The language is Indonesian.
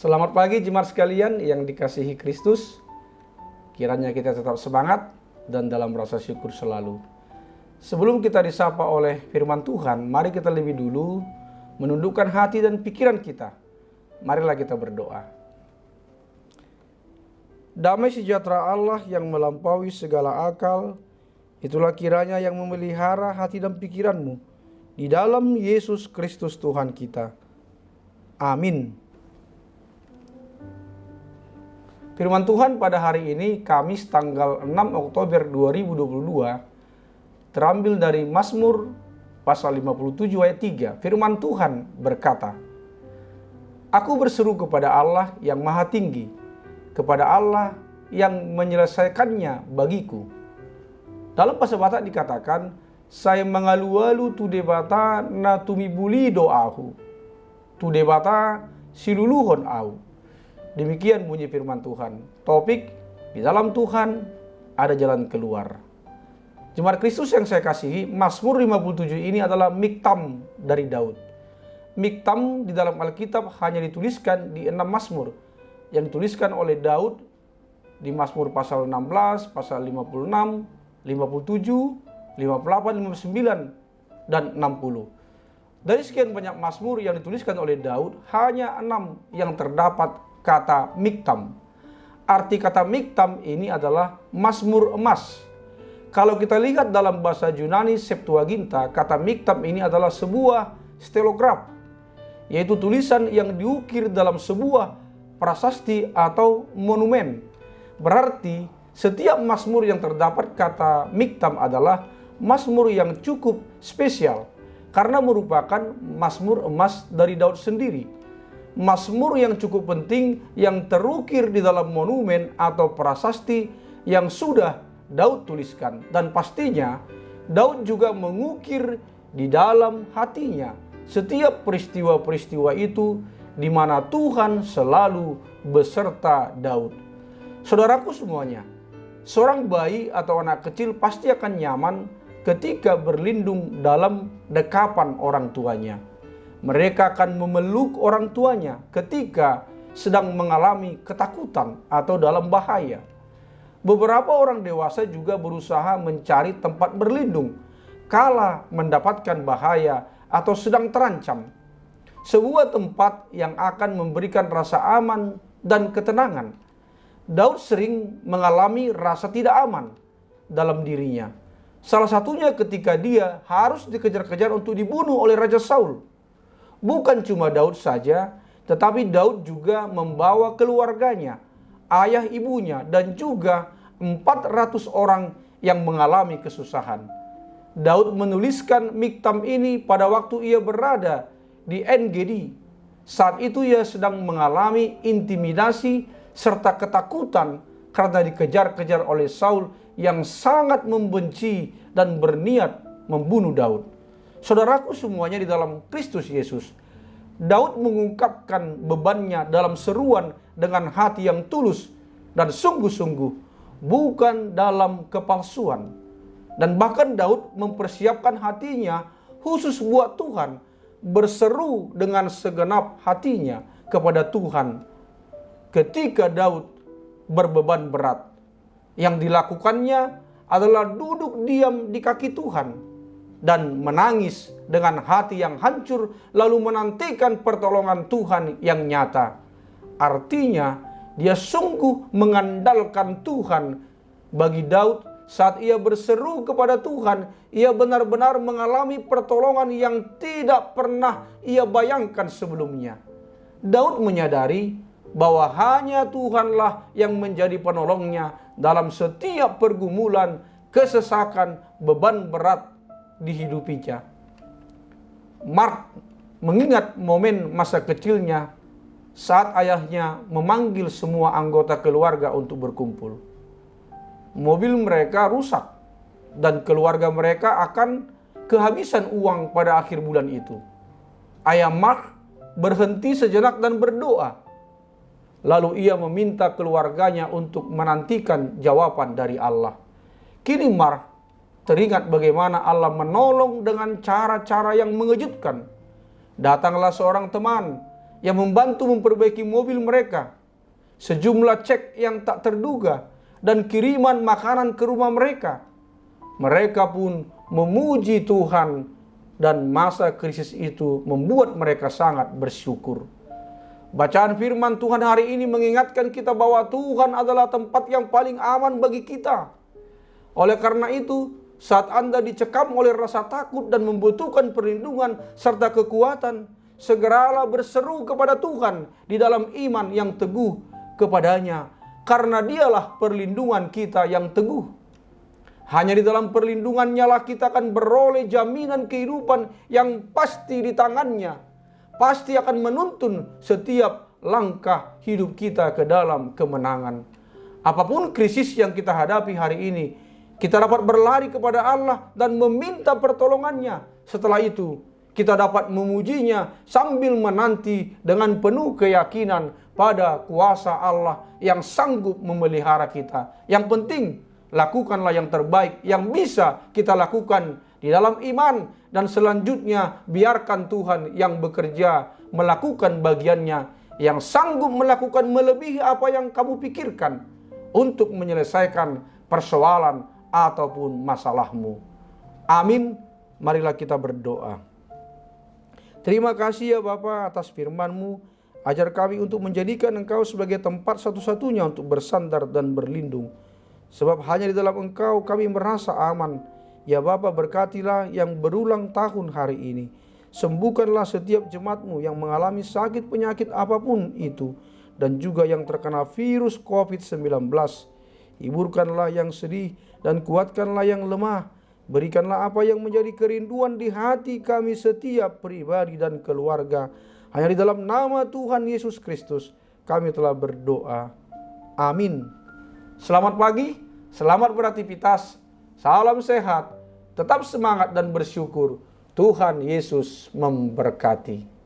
Selamat pagi jemaat sekalian yang dikasihi Kristus. Kiranya kita tetap semangat dan dalam rasa syukur selalu. Sebelum kita disapa oleh firman Tuhan, mari kita lebih dulu menundukkan hati dan pikiran kita. Marilah kita berdoa. Damai sejahtera Allah yang melampaui segala akal, itulah kiranya yang memelihara hati dan pikiranmu di dalam Yesus Kristus Tuhan kita. Amin. Firman Tuhan pada hari ini, Kamis tanggal 6 Oktober 2022, terambil dari Mazmur pasal 57 ayat 3. Firman Tuhan berkata, "Aku berseru kepada Allah yang maha tinggi, kepada Allah yang menyelesaikannya bagiku." Dalam bahasa Batak dikatakan, "Saya mengalu-alu tu debata na tumibuli doahu, tu debata siluluhon au." Demikian bunyi firman Tuhan. Topik, di dalam Tuhan ada jalan keluar. Jemaat Kristus yang saya kasihi, Mazmur 57 ini adalah miktam dari Daud. Miktam di dalam Alkitab hanya dituliskan di 6 Mazmur yang dituliskan oleh Daud di Mazmur pasal 16, pasal 56, 57, 58, 59, dan 60. Dari sekian banyak Mazmur yang dituliskan oleh Daud, hanya 6 yang terdapat kata miktam. Arti kata miktam ini adalah Mazmur emas. Kalau kita lihat dalam bahasa Yunani Septuaginta, kata miktam ini adalah sebuah stelograf, yaitu tulisan yang diukir dalam sebuah prasasti atau monumen. Berarti setiap Mazmur yang terdapat kata miktam adalah Mazmur yang cukup spesial, karena merupakan Mazmur emas dari Daud sendiri. Mazmur yang cukup penting yang terukir di dalam monumen atau prasasti yang sudah Daud tuliskan. Dan pastinya Daud juga mengukir di dalam hatinya setiap peristiwa-peristiwa itu di mana Tuhan selalu beserta Daud. Saudaraku semuanya, seorang bayi atau anak kecil pasti akan nyaman ketika berlindung dalam dekapan orang tuanya. Mereka akan memeluk orang tuanya ketika sedang mengalami ketakutan atau dalam bahaya. Beberapa orang dewasa juga berusaha mencari tempat berlindung kala mendapatkan bahaya atau sedang terancam. Sebuah tempat yang akan memberikan rasa aman dan ketenangan. Daud sering mengalami rasa tidak aman dalam dirinya. Salah satunya ketika dia harus dikejar-kejar untuk dibunuh oleh Raja Saul. Bukan cuma Daud saja, tetapi Daud juga membawa keluarganya, ayah ibunya, dan juga 400 orang yang mengalami kesusahan. Daud menuliskan miktam ini pada waktu ia berada di En-Gedi. Saat itu ia sedang mengalami intimidasi serta ketakutan karena dikejar-kejar oleh Saul yang sangat membenci dan berniat membunuh Daud. Saudaraku semuanya di dalam Kristus Yesus, Daud mengungkapkan bebannya dalam seruan dengan hati yang tulus dan sungguh-sungguh, bukan dalam kepalsuan. Dan bahkan Daud mempersiapkan hatinya khusus buat Tuhan, berseru dengan segenap hatinya kepada Tuhan. Ketika Daud berbeban berat, yang dilakukannya adalah duduk diam di kaki Tuhan dan menangis dengan hati yang hancur, lalu menantikan pertolongan Tuhan yang nyata. Artinya, dia sungguh mengandalkan Tuhan. Bagi Daud, saat ia berseru kepada Tuhan, ia benar-benar mengalami pertolongan yang tidak pernah ia bayangkan sebelumnya. Daud menyadari bahwa hanya Tuhanlah yang menjadi penolongnya dalam setiap pergumulan, kesesakan, beban berat dihidupinya. Mark mengingat momen masa kecilnya saat ayahnya memanggil semua anggota keluarga untuk berkumpul. Mobil mereka rusak dan keluarga mereka akan kehabisan uang pada akhir bulan itu. Ayah Mark berhenti sejenak dan berdoa. Lalu ia meminta keluarganya untuk menantikan jawaban dari Allah. Kini Mark teringat bagaimana Allah menolong dengan cara-cara yang mengejutkan. Datanglah seorang teman yang membantu memperbaiki mobil mereka, sejumlah cek yang tak terduga, dan kiriman makanan ke rumah mereka. Mereka pun memuji Tuhan, dan masa krisis itu membuat mereka sangat bersyukur. Bacaan firman Tuhan hari ini mengingatkan kita bahwa Tuhan adalah tempat yang paling aman bagi kita. Oleh karena itu, saat Anda dicekam oleh rasa takut dan membutuhkan perlindungan serta kekuatan, segeralah berseru kepada Tuhan di dalam iman yang teguh kepadanya, karena Dialah perlindungan kita yang teguh. Hanya di dalam perlindungannya lah kita akan beroleh jaminan kehidupan yang pasti di tangannya. Pasti akan menuntun setiap langkah hidup kita ke dalam kemenangan. Apapun krisis yang kita hadapi hari ini, kita dapat berlari kepada Allah dan meminta pertolongannya. Setelah itu, kita dapat memujinya sambil menanti dengan penuh keyakinan pada kuasa Allah yang sanggup memelihara kita. Yang penting, lakukanlah yang terbaik yang bisa kita lakukan di dalam iman, dan selanjutnya biarkan Tuhan yang bekerja melakukan bagiannya, yang sanggup melakukan melebihi apa yang kamu pikirkan untuk menyelesaikan persoalan ataupun masalahmu. Amin. Marilah kita berdoa. Terima kasih ya Bapa atas firman-Mu. Ajar kami untuk menjadikan Engkau sebagai tempat satu-satunya untuk bersandar dan berlindung. Sebab hanya di dalam Engkau kami merasa aman. Ya Bapa, berkatilah yang berulang tahun hari ini. Sembuhkanlah setiap jemaat-Mu yang mengalami sakit penyakit apapun itu, dan juga yang terkena virus COVID-19. Hiburkanlah yang sedih dan kuatkanlah yang lemah. Berikanlah apa yang menjadi kerinduan di hati kami setiap pribadi dan keluarga. Hanya di dalam nama Tuhan Yesus Kristus kami telah berdoa. Amin. Selamat pagi, selamat beraktivitas, salam sehat, tetap semangat dan bersyukur. Tuhan Yesus memberkati.